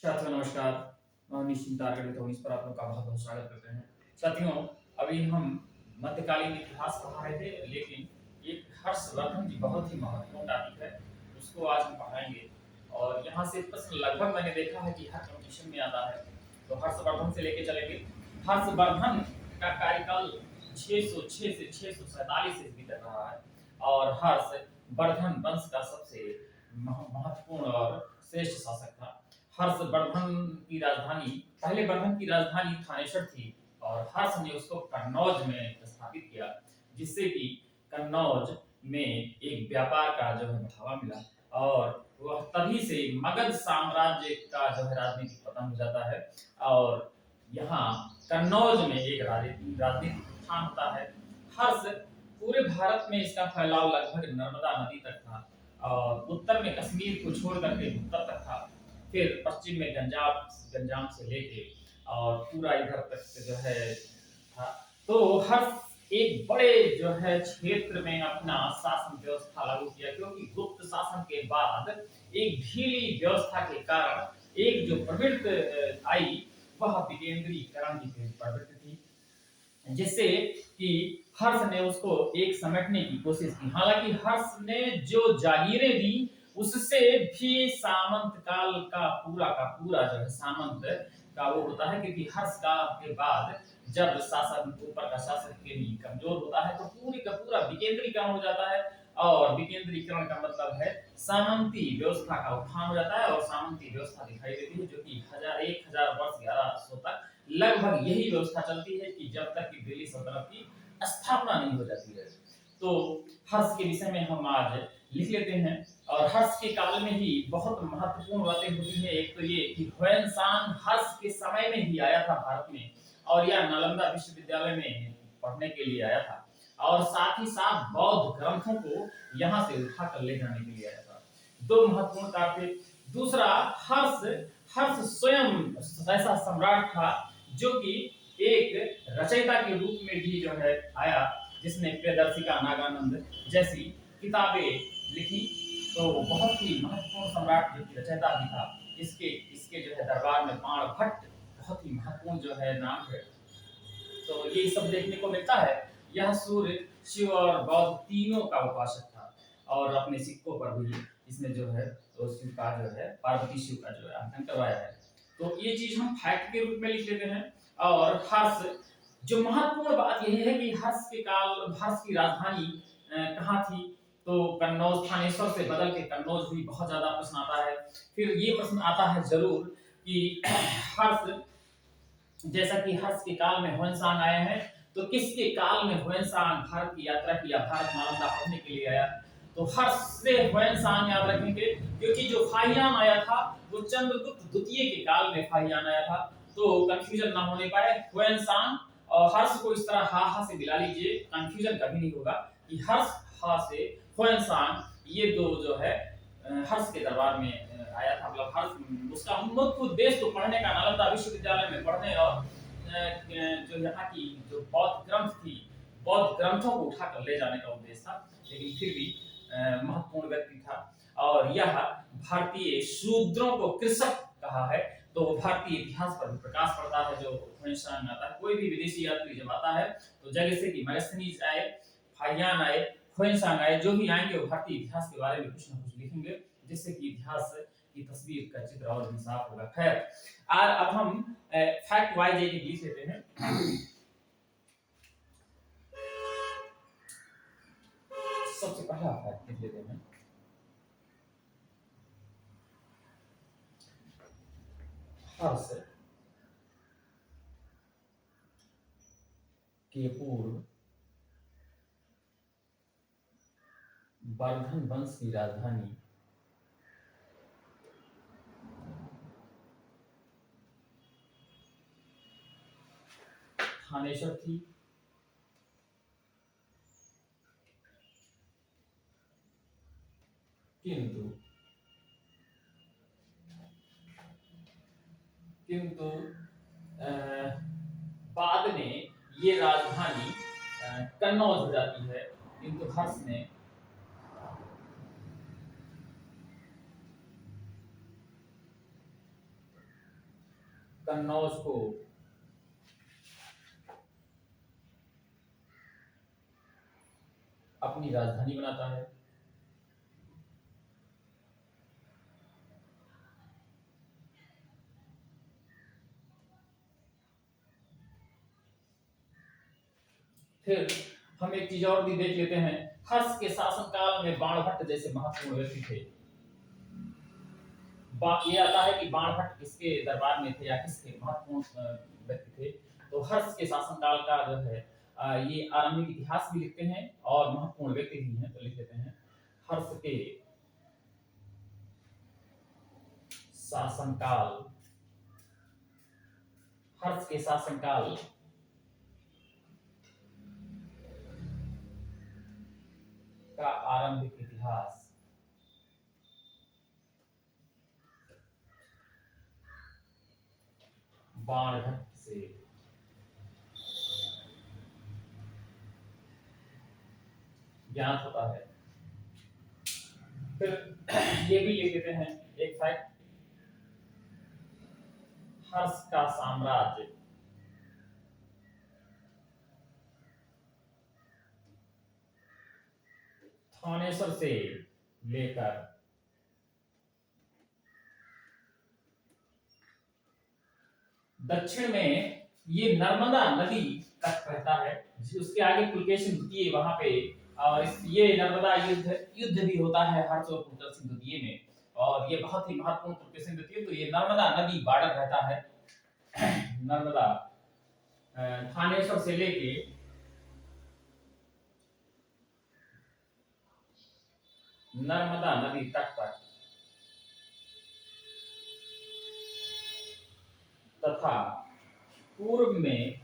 साथियों नमस्कार। मैं निश्चिंत टारगेट इस पर आप लोग का बहुत बहुत स्वागत करते हैं। साथियों, अभी हम मध्यकालीन इतिहास पढ़ा रहे थे, लेकिन एक हर्षवर्धन की बहुत ही महत्वपूर्ण टॉपिक है, उसको आज हम पढ़ाएंगे। और यहाँ से प्रश्न लगभग मैंने देखा है कि हर कंपटीशन में आता है, तो हर्षवर्धन से लेके चलेंगे। हर्षवर्धन का कार्यकाल 606 से 647 ईस्वी तक रहा है और हर्षवर्धन वंश का सबसे महत्वपूर्ण और श्रेष्ठ शासक था। हर्षवर्धन की राजधानी पहले वर्धन की राजधानी थानेश्वर थी और हर्ष ने उसको कन्नौज में स्थापित किया, जिससे कि कन्नौज में एक व्यापार का जो है बढ़ावा मिला और वह तभी से मगध साम्राज्य का जो है राजनीतिक पतन हो जाता है और यहाँ कन्नौज में एक राजनीतिक उत्थान होता है। हर्ष पूरे भारत में इसका फैलाव लगभग नर्मदा नदी तक था और उत्तर में कश्मीर को छोड़ करके उत्तर तक था, फिर पश्चिम में गंजाम से लेके और पूरा इधर तक जो है था। तो हर एक बड़े जो है क्षेत्र में अपना शासन व्यवस्था लागू किया, क्योंकि गुप्त शासन के बाद एक ढीली व्यवस्था के कारण एक जो प्रवृत्ति आई वह विकेंद्रीकरण की प्रवृत्ति थी, जिससे कि हर्ष ने उसको एक समेटने की कोशिश की। हालांकि हर्ष ने जो जागीरें दी उससे भी सामंत काल का पूरा जो है सामंत का वो होता है, क्योंकि हर्ष का के बाद जब शासन ऊपर का शासक के लिए कमजोर होता है तो पूरी का पूरा विकेंद्रीकरण हो जाता है और विकेंद्रीकरण का मतलब है सामंती व्यवस्था का उत्थान हो जाता है और सामंती व्यवस्था दिखाई देती है, जो कि 1000 वर्ष 1100 तक लगभग यही व्यवस्था चलती है कि जब तक कि दिल्ली सल्तनत की स्थापना नहीं हो जाती है। तो हर्ष के विषय में हम आज लिख लेते हैं और हर्ष के काल में ही बहुत महत्वपूर्ण बातें होती है। एक तो ये कि ह्वेनसांग हर्ष के समय में ही आया था भारत में और यह नालंदा विश्वविद्यालय में पढ़ने के लिए आया था और साथ ही साथ बौद्ध ग्रंथों को यहाँ से उठा कर ले जाने के लिए आया था। दो महत्वपूर्ण कार्य थे। दूसरा, हर्ष हर्ष स्वयं ऐसा सम्राट था जो कि एक रचयिता के रूप में भी जो है आया, जिसने प्रियदर्शिका नागानंद जैसी किताबें लिखी। तो बहुत ही महत्वपूर्ण सम्राट जो कि रचयिता भी था। इसके इसके जो है दरबार में बाण भट्ट बहुत ही महत्वपूर्ण जो है नाम है। तो ये सब देखने को मिलता है। यह सूर्य, शिव और बौद्ध तीनों का उपासक था और अपने सिक्कों पर भी इसने जो है तो शिव का जो है पार्वती शिव का जो है अंकन करवाया है। तो ये चीज हम फैक्ट के रूप में लिख लेते हैं। और हर्ष, जो महत्वपूर्ण बात यह है कि हर्ष की राजधानी कहाँ थी, तो कन्नौज, थानेश्वर से बदल के कन्नौज हुई। बहुत ज्यादा प्रश्न आता है। फिर ये प्रश्न आता है जरूर कि हर्ष, जैसा कि हर्ष के काल में ह्वेनसांग आए हैं, तो किसके काल में ह्वेनसांग भारत की यात्रा किया, भारत नालंदा पढ़ने के लिए आया। तो हर्ष से ह्वेनसांग याद रखेंगे, क्योंकि जो फाहियान आया था वो चंद्रगुप्त द्वितीय के काल में फाहियान आया था। तो कंफ्यूजन ना होने पाए, ह्वेनसांग और हर्ष को इस तरह हा से मिला लीजिए, कंफ्यूजन कभी नहीं होगा कि हर्ष हा से ह्वेनसांग, ये दो जो है हर्ष के दरबार में आया था। मतलब हर्ष, उसका मुख्य उद्देश्य तो पढ़ने का, नालंदा विश्वविद्यालय में पढ़ने और जो यहाँ की जो बौद्ध ग्रंथ थी, बौद्ध ग्रंथों को उठाकर ले जाने का उद्देश्य था। लेकिन फिर भी महत्वपूर्ण व्यक्ति था और यह भारतीय शूद्रों को कृषक कहा है। तो भारतीय इतिहास पर भी प्रकाश पड़ता है जो ह्वेनसांग आता है। कोई भी विदेशी यात्री जब आता है तो जैसे कि मैगस्थनीज आए, फाहियान आए, ह्वेनसांग आए, जो भी आएंगे वो भारतीय इतिहास के बारे में कुछ ना कुछ लिखेंगे, जिससे कि इतिहास की तस्वीर का चित्र और भी साफ होगा। खैर, अब हम फैक्ट वाइज एक लिख लेते हैं। सबसे पहला फैक्ट लिख लेते हैं। हर्ष के पूर्व वर्धन वंश की राजधानी थानेश्वर थी, किंतु बाद में ये राजधानी कन्नौज हो जाती है। किंतु हर्ष ने कन्नौज को अपनी राजधानी बनाता है। फिर हम एक चीज और भी देख लेते हैं, हर्ष के शासनकाल में बाणभट्ट जैसे महत्वपूर्ण व्यक्ति थे। ये आता है कि बाणभट्ट किसके दरबार में थे या किसके महत्वपूर्ण व्यक्ति थे। तो हर्ष के शासनकाल का जो है ये आरंभिक इतिहास भी लिखते हैं और महत्वपूर्ण व्यक्ति भी हैं, तो लिख देते हैं हर्ष के शासनकाल, हर्ष के शासनकाल का आरंभिक इतिहास बाणभट्ट से ज्ञात होता है। फिर ये भी लिख देते हैं एक फैक्ट, हर्ष का साम्राज्य थानेसर से लेकर दक्षिण में ये नर्मदा नदी तक रहता है। उसके आगे पुलकेशिन द्वितीय वहां पे, और ये नर्मदा युद्ध भी होता है हर्ष और पुलकेशिन द्वितीय में, और ये बहुत ही महत्वपूर्ण पुलकेशिन द्वितीय। तो ये नर्मदा नदी बॉर्डर रहता है नर्मदा थानेसर से लेके नर्मदा नदी तट तक, तथा पूर्व में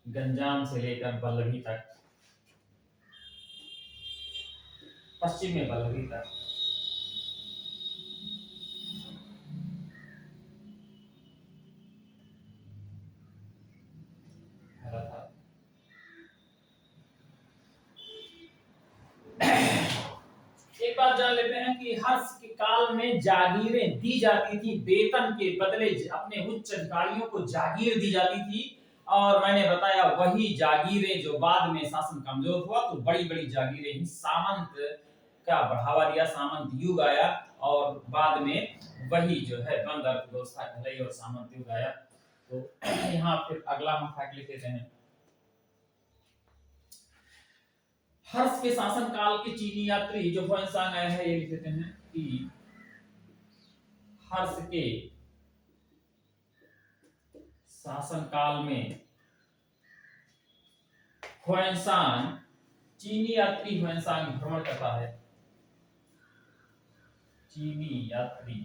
गंजाम से लेकर बल्लभी तक, पश्चिम में बल्लभी तक, एक बात जान लेते हैं कि हर्ष के काल में जागीरें दी जाती थी, वेतन के बदले अपने उच्च अधिकारियों को जागीर दी जाती थी। और मैंने बताया वही जागीरें जो बाद में शासन कमजोर हुआ तो बड़ी बड़ी जागीरें ही सामंत का बढ़ावा दिया, सामंत युग आया, और बाद में वही जो है बंद अर्थव्यवस्था कहलाई और सामंत युग आया। तो यहाँ फिर अगला हम फैक्ट लिख लेते हैं, हर्ष के शासन काल के चीनी यात्री जो ह्वेनसांग आए हैं, ये लिख देते हैं कि हर्ष के शासन काल में ह्वेनसांग, चीनी यात्री ह्वेनसांग भ्रमण करता है, चीनी यात्री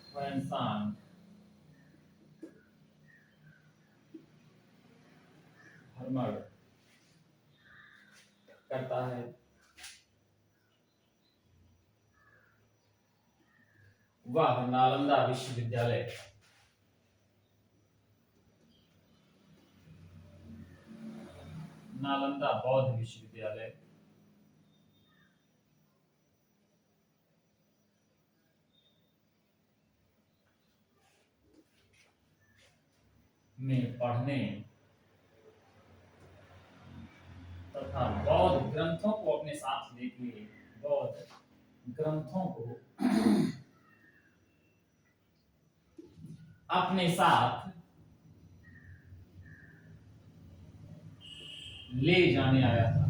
ह्वेनसांग भ्रमण करता है। वह नालंदा विश्वविद्यालय नालंदा बौद्ध विश्वविद्यालय में पढ़ने तथा बौद्ध ग्रंथों को अपने साथ लेके, बौद्ध ग्रंथों को अपने साथ ले जाने आया था।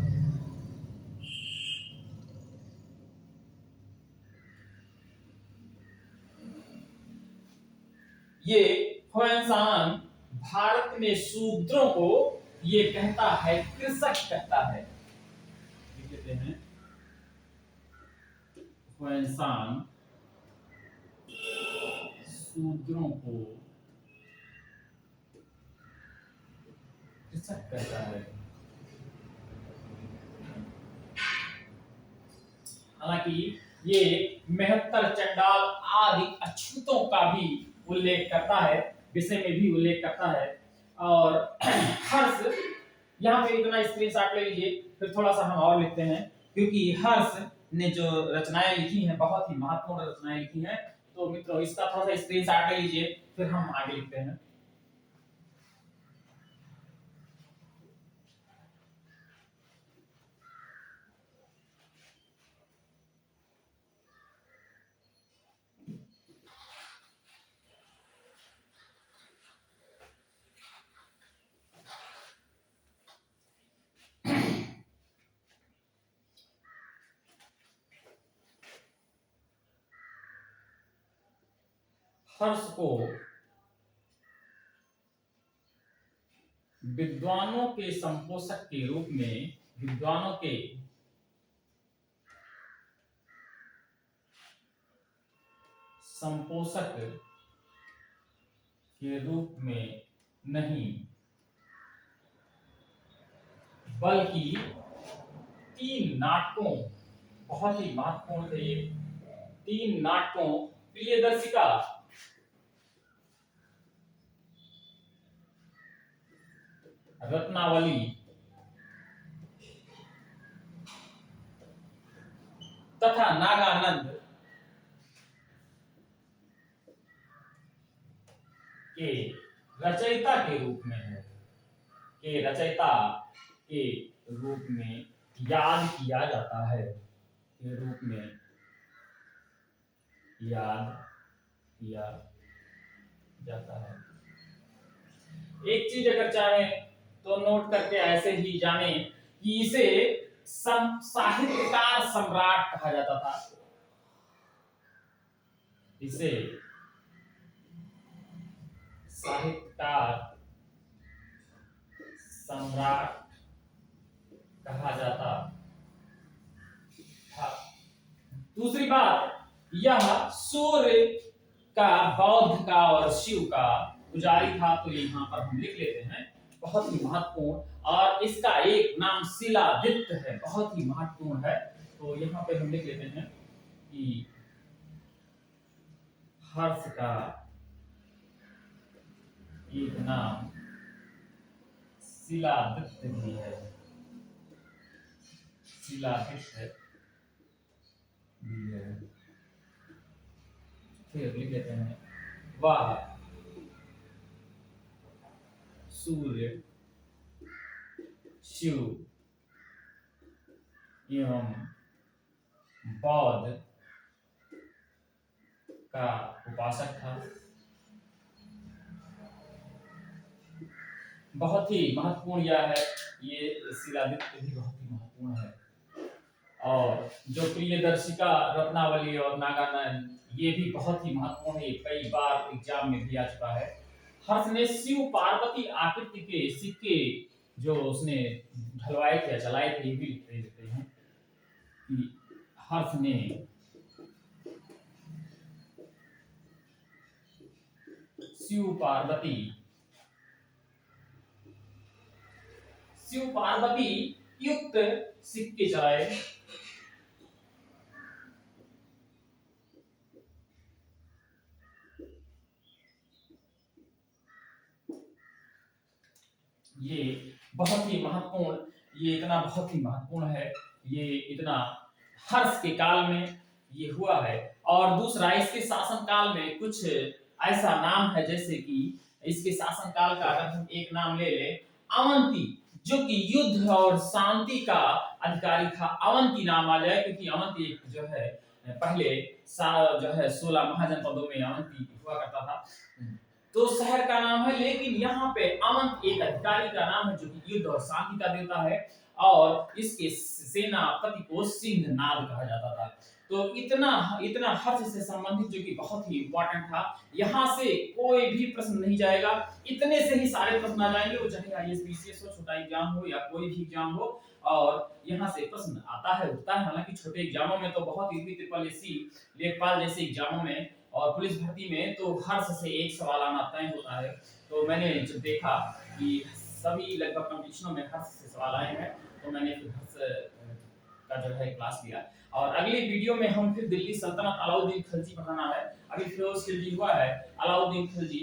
ये ह्वेनसांग भारत में शूद्रों को ये कहता है, कृषक कहता है, कहते हैं ह्वेनसांग शूद्रों को कृषक कहता है। हालांकि ये मेहत्तर चंडाल आदि अछूतों का भी उल्लेख करता है, विषय में भी उल्लेख करता है। और हर्ष यहाँ पे इतना स्क्रीनशॉट ले लीजिए, फिर थोड़ा सा हम और लिखते हैं क्योंकि हर्ष ने जो रचनाएं लिखी हैं बहुत ही महत्वपूर्ण रचनाएं लिखी हैं। तो मित्रों इसका थोड़ा सा स्क्रीनशॉट ले लीजिए, फिर हम आगे लिखते हैं। हर्ष को विद्वानों के संपोषक के रूप में, विद्वानों के संपोषक के रूप में नहीं बल्कि 3 नाटकों, बहुत ही महत्वपूर्ण थे ये 3 नाटकों, प्रियदर्शिका, रत्नावली तथा नागानंद के रचयिता के रूप में है, के रचयिता के रूप में याद किया जाता है, के रूप में याद किया जाता है। एक चीज अगर चाहे तो नोट करके ऐसे ही जाने कि इसे साहित्यकार सम्राट कहा जाता था, इसे साहित्यकार सम्राट कहा जाता था। दूसरी बात, यह सूर्य का, बौद्ध का और शिव का पुजारी था, तो यहाँ पर हम लिख लेते हैं, बहुत ही महत्वपूर्ण। और इसका एक नाम शिलादित्य है, बहुत ही महत्वपूर्ण है, तो यहाँ पे हम लिख लेते हैं कि हर्ष का एक नाम शिलादित्य भी है, शिलादित्य भी है। फिर लिख लेते हैं, वह सूर्य, शिव एवं बौद्ध का उपासक था। बहुत ही महत्वपूर्ण यह है, ये शिलादित्य भी बहुत ही महत्वपूर्ण है। और जो प्रियदर्शिका, रत्नावली और नागानंद, ये भी बहुत ही महत्वपूर्ण है, कई बार एग्जाम में भी आ चुका है। हर्ष ने शिव पार्वती आकृति के सिक्के जो उसने ढलवाए थे, चलाए थे, ये भी लिख देते हैं कि हर्ष ने शिव पार्वती युक्त सिक्के चलाए। ये बहुत ही महत्वपूर्ण, ये इतना बहुत ही महत्वपूर्ण है, ये इतना हर्ष के काल में ये हुआ है। और दूसरा, इसके शासन काल में कुछ ऐसा नाम है, जैसे कि इसके शासन काल का अगर हम एक नाम ले ले, अवंती, जो कि युद्ध और शांति का अधिकारी था, अवंती नाम आ जाए, क्योंकि अवंती एक जो है पहले जो है 16 महाजनपदों में अवंती हुआ करता था, तो शहर का नाम है। लेकिन यहाँ पे अवंत एक अधिकारी का नाम है जो कि युद्ध और शांति का देवता है, और इसके सेनापति को सिंहनाद कहा जाता था। तो इतना हर्ष से संबंधित जो कि बहुत ही इंपॉर्टेंट था, यहाँ से कोई भी प्रश्न नहीं जाएगा, इतने से ही सारे प्रश्न आ जाएंगे, वो चाहे आईएएस पीसीएस हो, छोटा एग्जाम हो या कोई भी एग्जाम हो, और यहाँ से प्रश्न आता है, उठता है। हालांकि छोटे एग्जामों में तो बहुत यूपी ट्रिपल एससी, लेखपाल जैसे एग्जामों में और पुलिस भर्ती में तो हर्ष से एक सवाल आना तय होता है। तो मैंने जब देखा कि सभी लगभग कंपटीशनों में हर्ष से सवाल आए हैं, तो मैंने फिर हर्ष का जो है क्लास लिया। और अगली वीडियो में हम फिर दिल्ली सल्तनत अलाउद्दीन खिलजी पढ़ाना है। अभी फिरोज खिलजी हुआ है, अलाउद्दीन खिलजी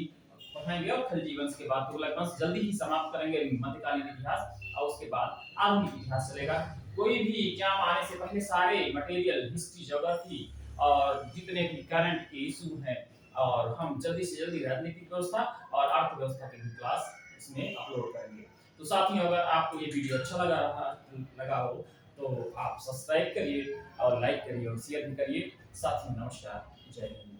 पढ़ाएंगे, और खिलजी वंश के बाद तुगलक वंश जल्दी ही समाप्त करेंगे, मध्यकालीन इतिहास, और उसके बाद आधुनिक इतिहास चलेगा। कोई भी एग्जाम आने से पहले सारे मटेरियल, हिस्ट्री, ज्योग्राफी और जितने भी करंट के इशू हैं, और हम जल्दी से जल्दी राजनीतिक व्यवस्था और अर्थव्यवस्था की भी क्लास इसमें अपलोड करेंगे। तो साथियों, अगर आपको ये वीडियो अच्छा लगा हो तो आप सब्सक्राइब करिए और लाइक करिए और शेयर भी करिए। साथियों, नमस्कार, जय हिंद।